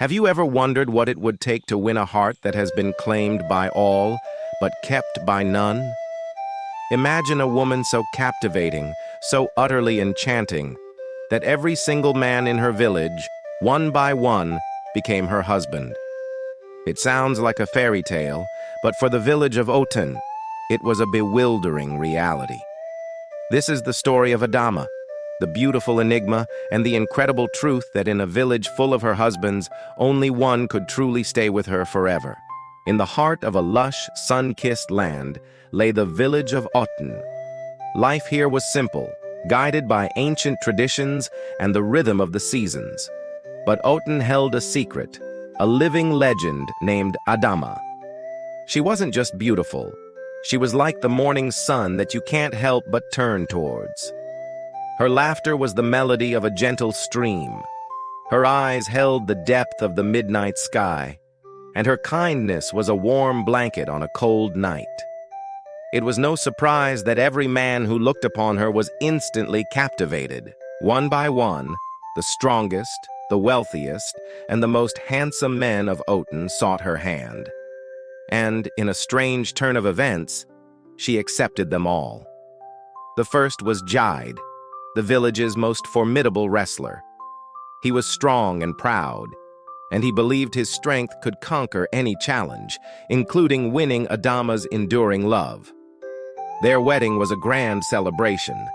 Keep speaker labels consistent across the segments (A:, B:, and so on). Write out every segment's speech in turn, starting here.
A: Have you ever wondered what it would take to win a heart that has been claimed by all, but kept by none? Imagine a woman so captivating, so utterly enchanting, that every single man in her village, one by one, became her husband. It sounds like a fairy tale, but for the village of Oten, it was a bewildering reality. This is the story of Adama, the beautiful enigma and the incredible truth that in a village full of her husbands, only one could truly stay with her forever. In the heart of a lush, sun-kissed land lay the village of Oten. Life here was simple, guided by ancient traditions and the rhythm of the seasons. But Oten held a secret, a living legend named Adama. She wasn't just beautiful. She was like the morning sun that you can't help but turn towards. Her laughter was the melody of a gentle stream. Her eyes held the depth of the midnight sky, and her kindness was a warm blanket on a cold night. It was no surprise that every man who looked upon her was instantly captivated. One by one, the strongest, the wealthiest, and the most handsome men of Oten sought her hand. And, in a strange turn of events, she accepted them all. The first was Jide, the village's most formidable wrestler. He was strong and proud, and he believed his strength could conquer any challenge, including winning Adama's enduring love. Their wedding was a grand celebration.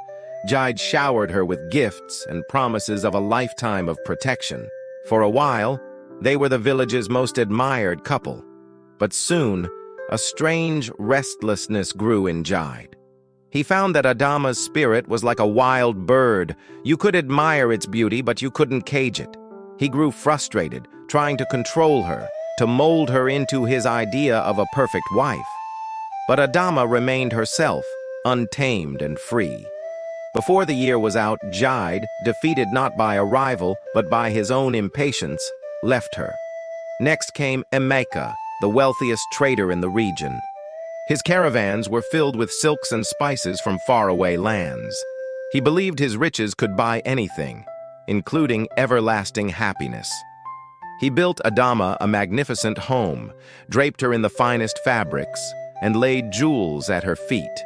A: Jide showered her with gifts and promises of a lifetime of protection. For a while, they were the village's most admired couple. But soon, a strange restlessness grew in Jide. He found that Adama's spirit was like a wild bird. You could admire its beauty, but you couldn't cage it. He grew frustrated, trying to control her, to mold her into his idea of a perfect wife. But Adama remained herself, untamed and free. Before the year was out, Jide, defeated not by a rival, but by his own impatience, left her. Next came Emeka, the wealthiest trader in the region. His caravans were filled with silks and spices from faraway lands. He believed his riches could buy anything, including everlasting happiness. He built Adama a magnificent home, draped her in the finest fabrics, and laid jewels at her feet.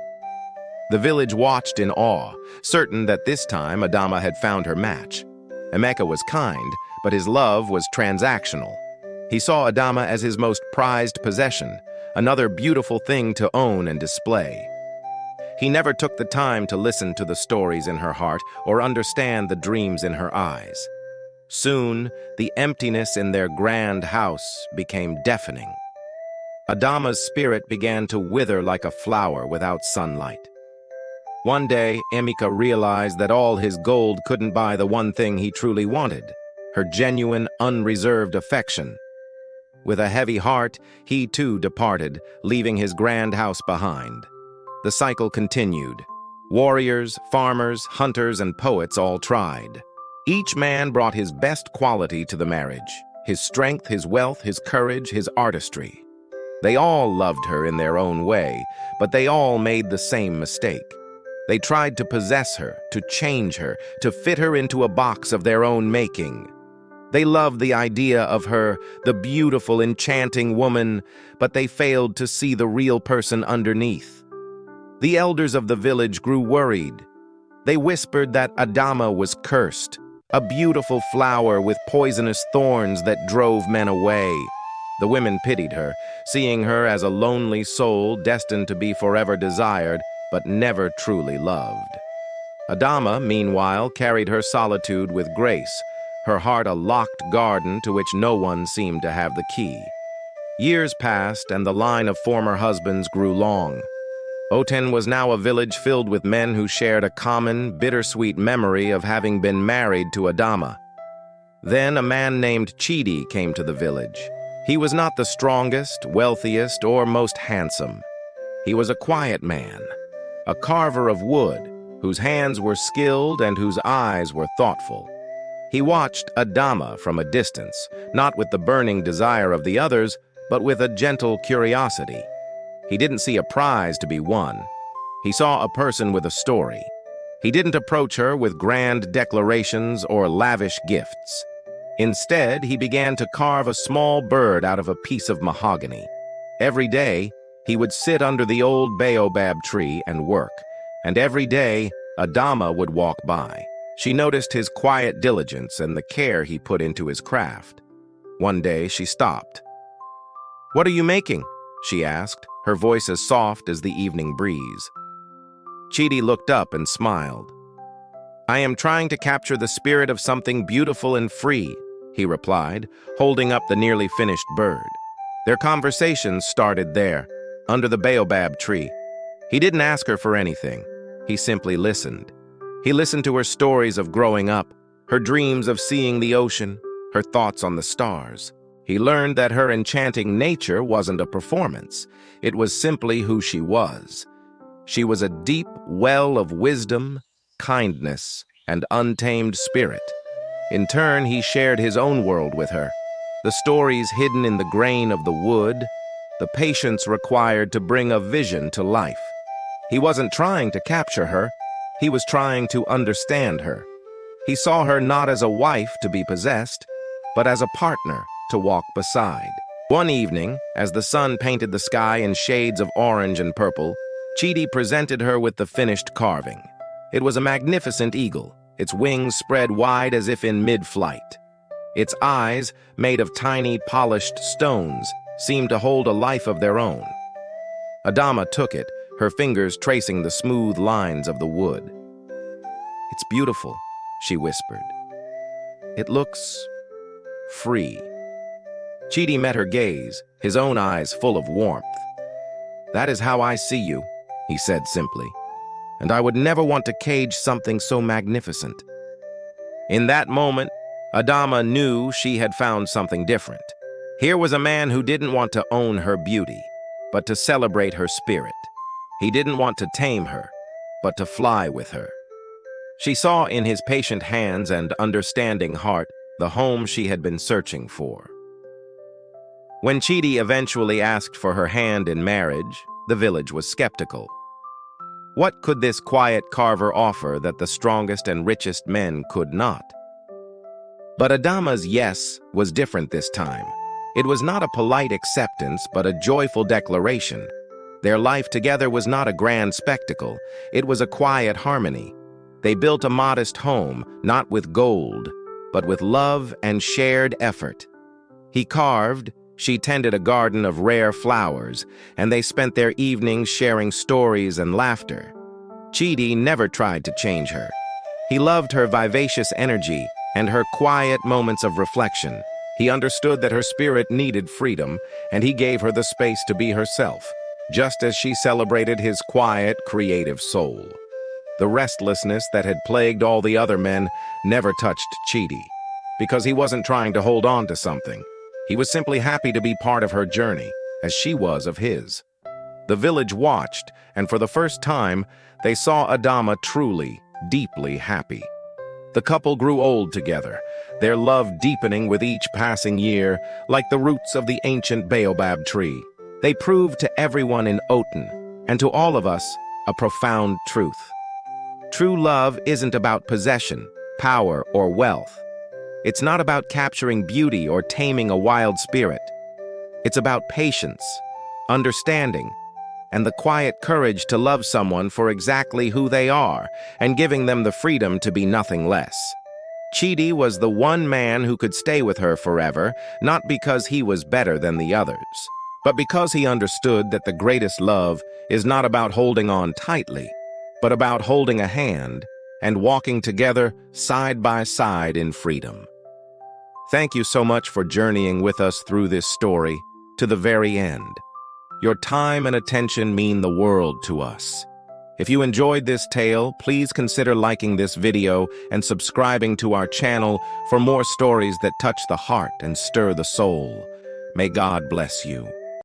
A: The village watched in awe, certain that this time Adama had found her match. Emeka was kind, but his love was transactional. He saw Adama as his most prized possession, another beautiful thing to own and display. He never took the time to listen to the stories in her heart or understand the dreams in her eyes. Soon, the emptiness in their grand house became deafening. Adama's spirit began to wither like a flower without sunlight. One day, Emeka realized that all his gold couldn't buy the one thing he truly wanted, her genuine, unreserved affection. With a heavy heart, he too departed, leaving his grand house behind. The cycle continued. Warriors, farmers, hunters, and poets all tried. Each man brought his best quality to the marriage: his strength, his wealth, his courage, his artistry. They all loved her in their own way, but they all made the same mistake. They tried to possess her, to change her, to fit her into a box of their own making. They loved the idea of her, the beautiful, enchanting woman, but they failed to see the real person underneath. The elders of the village grew worried. They whispered that Adama was cursed, a beautiful flower with poisonous thorns that drove men away. The women pitied her, seeing her as a lonely soul destined to be forever desired, but never truly loved. Adama, meanwhile, carried her solitude with grace, her heart a locked garden to which no one seemed to have the key. Years passed, and the line of former husbands grew long. Oten was now a village filled with men who shared a common, bittersweet memory of having been married to Adama. Then a man named Chidi came to the village. He was not the strongest, wealthiest, or most handsome. He was a quiet man, a carver of wood, whose hands were skilled and whose eyes were thoughtful. He watched Adama from a distance, not with the burning desire of the others, but with a gentle curiosity. He didn't see a prize to be won. He saw a person with a story. He didn't approach her with grand declarations or lavish gifts. Instead, he began to carve a small bird out of a piece of mahogany. Every day, he would sit under the old baobab tree and work, and every day, Adama would walk by. She noticed his quiet diligence and the care he put into his craft. One day, she stopped. "What are you making?" she asked, her voice as soft as the evening breeze. Chidi looked up and smiled. "I am trying to capture the spirit of something beautiful and free," he replied, holding up the nearly finished bird. Their conversation started there, under the baobab tree. He didn't ask her for anything. He simply listened. He listened to her stories of growing up, her dreams of seeing the ocean, her thoughts on the stars. He learned that her enchanting nature wasn't a performance. It was simply who she was. She was a deep well of wisdom, kindness, and untamed spirit. In turn, he shared his own world with her. The stories hidden in the grain of the wood, the patience required to bring a vision to life. He wasn't trying to capture her. He was trying to understand her. He saw her not as a wife to be possessed, but as a partner to walk beside. One evening, as the sun painted the sky in shades of orange and purple, Chidi presented her with the finished carving. It was a magnificent eagle, its wings spread wide as if in mid-flight. Its eyes, made of tiny, polished stones, seemed to hold a life of their own. Adama took it, her fingers tracing the smooth lines of the wood. "It's beautiful," she whispered. "It looks free." Chidi met her gaze, his own eyes full of warmth. "That is how I see you," he said simply, "and I would never want to cage something so magnificent." In that moment, Adama knew she had found something different. Here was a man who didn't want to own her beauty, but to celebrate her spirit. He didn't want to tame her, but to fly with her. She saw in his patient hands and understanding heart the home she had been searching for. When Chidi eventually asked for her hand in marriage, the village was skeptical. What could this quiet carver offer that the strongest and richest men could not? But Adama's yes was different this time. It was not a polite acceptance, but a joyful declaration. Their life together was not a grand spectacle. It was a quiet harmony. They built a modest home, not with gold, but with love and shared effort. He carved, she tended a garden of rare flowers, and they spent their evenings sharing stories and laughter. Chidi never tried to change her. He loved her vivacious energy and her quiet moments of reflection. He understood that her spirit needed freedom, and he gave her the space to be herself, just as she celebrated his quiet, creative soul. The restlessness that had plagued all the other men never touched Chidi, because he wasn't trying to hold on to something. He was simply happy to be part of her journey, as she was of his. The village watched, and for the first time, they saw Adama truly, deeply happy. The couple grew old together, their love deepening with each passing year, like the roots of the ancient baobab tree. They proved to everyone in Oten, and to all of us, a profound truth. True love isn't about possession, power, or wealth. It's not about capturing beauty or taming a wild spirit. It's about patience, understanding, and the quiet courage to love someone for exactly who they are and giving them the freedom to be nothing less. Chidi was the one man who could stay with her forever, not because he was better than the others, but because he understood that the greatest love is not about holding on tightly, but about holding a hand and walking together side by side in freedom. Thank you so much for journeying with us through this story to the very end. Your time and attention mean the world to us. If you enjoyed this tale, please consider liking this video and subscribing to our channel for more stories that touch the heart and stir the soul. May God bless you.